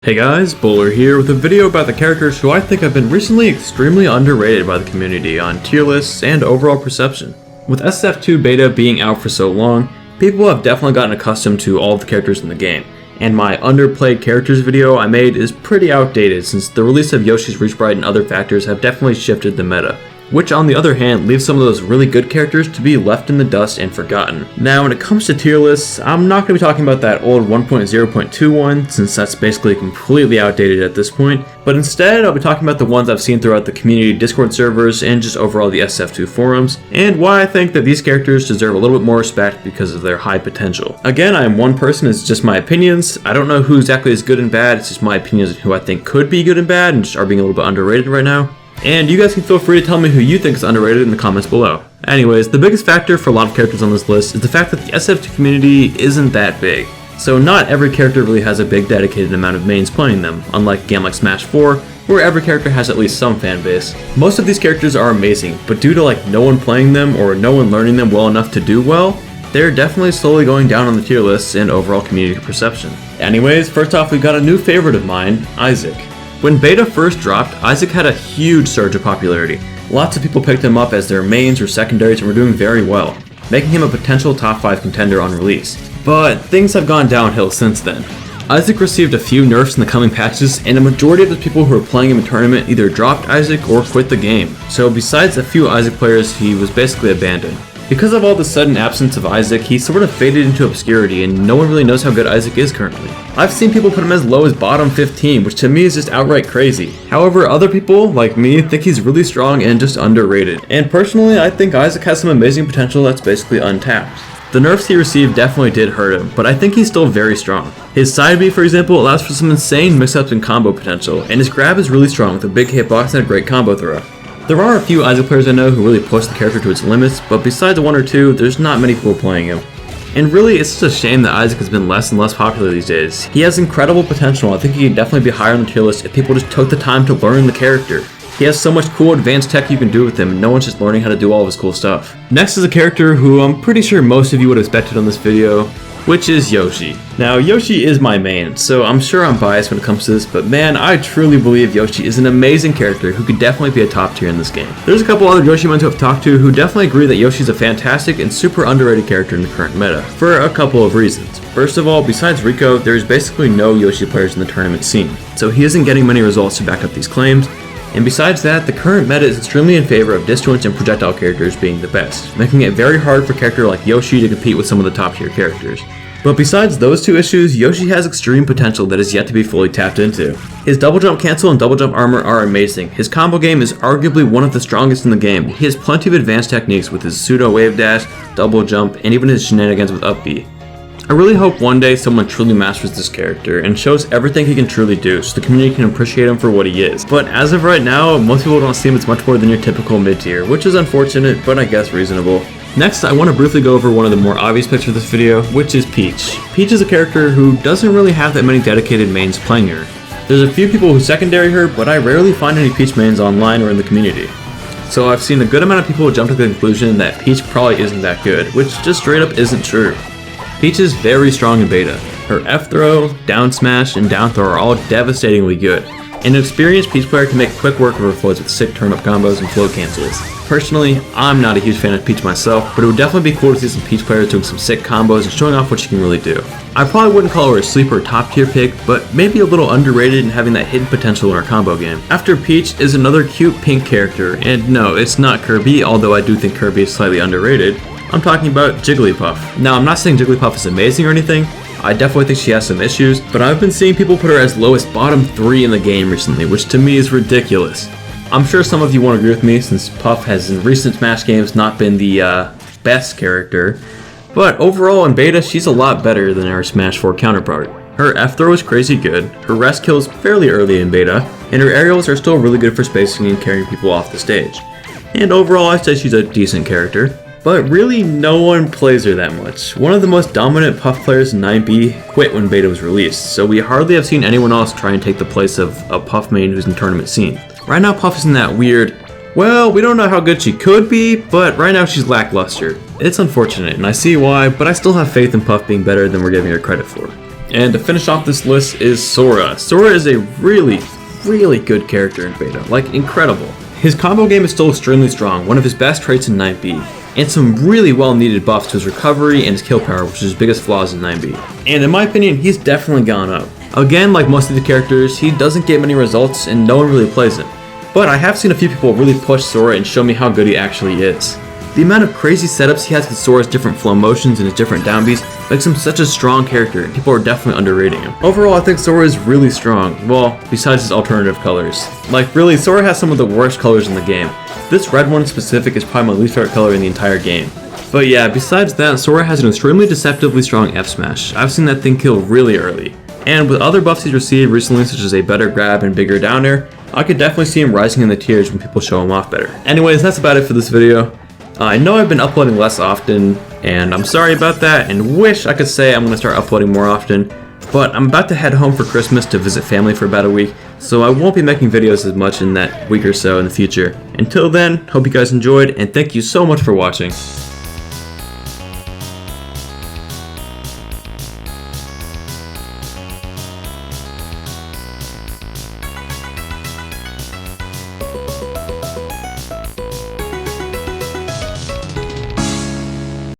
Hey guys, Bowler here with a video about the characters who I think have been recently extremely underrated by the community on tier lists and overall perception. With SSF2 beta being out for so long, people have definitely gotten accustomed to all of the characters in the game, and my underplayed characters video I made is pretty outdated since the release of Yoshi's Reach Brite and other factors have definitely shifted the meta, which on the other hand leaves some of those really good characters to be left in the dust and forgotten. Now when it comes to tier lists, I'm not going to be talking about that old 1.0.21 since that's basically completely outdated at this point, but instead I'll be talking about the ones I've seen throughout the community Discord servers and just overall the SSF2 forums, and why I think that these characters deserve a little bit more respect because of their high potential. Again, I am one person, it's just my opinions. I don't know who exactly is good and bad, it's just my opinions who I think could be good and bad and just are being a little bit underrated right now. And you guys can feel free to tell me who you think is underrated in the comments below. Anyways, the biggest factor for a lot of characters on this list is the fact that the SSF2 community isn't that big. So not every character really has a big dedicated amount of mains playing them, unlike a game like Smash 4, where every character has at least some fan base. Most of these characters are amazing, but due to no one playing them or no one learning them well enough to do well, they're definitely slowly going down on the tier lists and overall community perception. Anyways, first off we've got a new favorite of mine, Isaac. When beta first dropped, Isaac had a huge surge of popularity. Lots of people picked him up as their mains or secondaries and were doing very well, making him a potential top 5 contender on release. But things have gone downhill since then. Isaac received a few nerfs in the coming patches, and a majority of the people who were playing him in tournament either dropped Isaac or quit the game. So besides a few Isaac players, he was basically abandoned. Because of all the sudden absence of Isaac, he sort of faded into obscurity and no one really knows how good Isaac is currently. I've seen people put him as low as bottom 15, which to me is just outright crazy. However, other people, like me, think he's really strong and just underrated. And personally, I think Isaac has some amazing potential that's basically untapped. The nerfs he received definitely did hurt him, but I think he's still very strong. His side B, for example, allows for some insane mix-ups and combo potential, and his grab is really strong with a big hitbox and a great combo throw. There are a few Isaac players I know who really push the character to its limits, but besides one or two, there's not many people playing him. And really, it's just a shame that Isaac has been less and less popular these days. He has incredible potential. I think he could definitely be higher on the tier list if people just took the time to learn the character. He has so much cool advanced tech you can do with him, and no one's just learning how to do all of his cool stuff. Next is a character who I'm pretty sure most of you would have expected on this video, which is Yoshi. Now, Yoshi is my main, so I'm sure I'm biased when it comes to this, but man, I truly believe Yoshi is an amazing character who could definitely be a top tier in this game. There's a couple other Yoshi men who I've talked to who definitely agree that Yoshi's a fantastic and super underrated character in the current meta, for a couple of reasons. First of all, besides Rico, there's basically no Yoshi players in the tournament scene, so he isn't getting many results to back up these claims. And besides that, the current meta is extremely in favor of disjoints and projectile characters being the best, making it very hard for a character like Yoshi to compete with some of the top tier characters. But besides those two issues, Yoshi has extreme potential that is yet to be fully tapped into. His double jump cancel and double jump armor are amazing. His combo game is arguably one of the strongest in the game. He has plenty of advanced techniques with his pseudo wave dash, double jump, and even his shenanigans with up B. I really hope one day someone truly masters this character and shows everything he can truly do so the community can appreciate him for what he is. But as of right now, most people don't see him as much more than your typical mid-tier, which is unfortunate, but I guess reasonable. Next, I want to briefly go over one of the more obvious picks of this video, which is Peach. Peach is a character who doesn't really have that many dedicated mains playing her. There's a few people who secondary her, but I rarely find any Peach mains online or in the community. So I've seen a good amount of people jump to the conclusion that Peach probably isn't that good, which just straight up isn't true. Peach is very strong in beta. Her F throw, down smash, and down throw are all devastatingly good. An experienced Peach player can make quick work of her floats with sick turn-up combos and float cancels. Personally, I'm not a huge fan of Peach myself, but it would definitely be cool to see some Peach players doing some sick combos and showing off what she can really do. I probably wouldn't call her a sleeper or top tier pick, but maybe a little underrated and having that hidden potential in her combo game. After Peach is another cute pink character, and no, it's not Kirby, although I do think Kirby is slightly underrated. I'm talking about Jigglypuff. Now, I'm not saying Jigglypuff is amazing or anything. I definitely think she has some issues, but I've been seeing people put her as low as bottom 3 in the game recently, which to me is ridiculous. I'm sure some of you won't agree with me since Puff has in recent Smash games not been the best character, but overall in beta she's a lot better than her Smash 4 counterpart. Her F throw is crazy good, her rest kills fairly early in beta, and her aerials are still really good for spacing and carrying people off the stage. And overall I'd say she's a decent character. But really, no one plays her that much. One of the most dominant Puff players in 9B quit when beta was released, so we hardly have seen anyone else try and take the place of a Puff main who's in tournament scene. Right now, Puff is in that weird, well, we don't know how good she could be, but right now she's lackluster. It's unfortunate, and I see why, but I still have faith in Puff being better than we're giving her credit for. And to finish off this list is Sora. Sora is a really good character in beta, like incredible. His combo game is still extremely strong, one of his best traits in 9B, and some really well needed buffs to his recovery and his kill power, which is his biggest flaws in 9B. And in my opinion, he's definitely gone up. Again, like most of the characters, he doesn't get many results and no one really plays him. But I have seen a few people really push Sora and show me how good he actually is. The amount of crazy setups he has with Sora's different flow motions and his different down Bs makes him such a strong character, and people are definitely underrating him. Overall, I think Sora is really strong, well, besides his alternative colors. Like really, Sora has some of the worst colors in the game. This red one in specific is probably my least favorite color in the entire game. But yeah, besides that, Sora has an extremely deceptively strong F smash. I've seen that thing kill really early. And with other buffs he's received recently, such as a better grab and bigger down air, I could definitely see him rising in the tiers when people show him off better. Anyways, that's about it for this video. I know I've been uploading less often, and I'm sorry about that, and wish I could say I'm going to start uploading more often, but I'm about to head home for Christmas to visit family for about a week, so I won't be making videos as much in that week or so in the future. Until then, hope you guys enjoyed, and thank you so much for watching.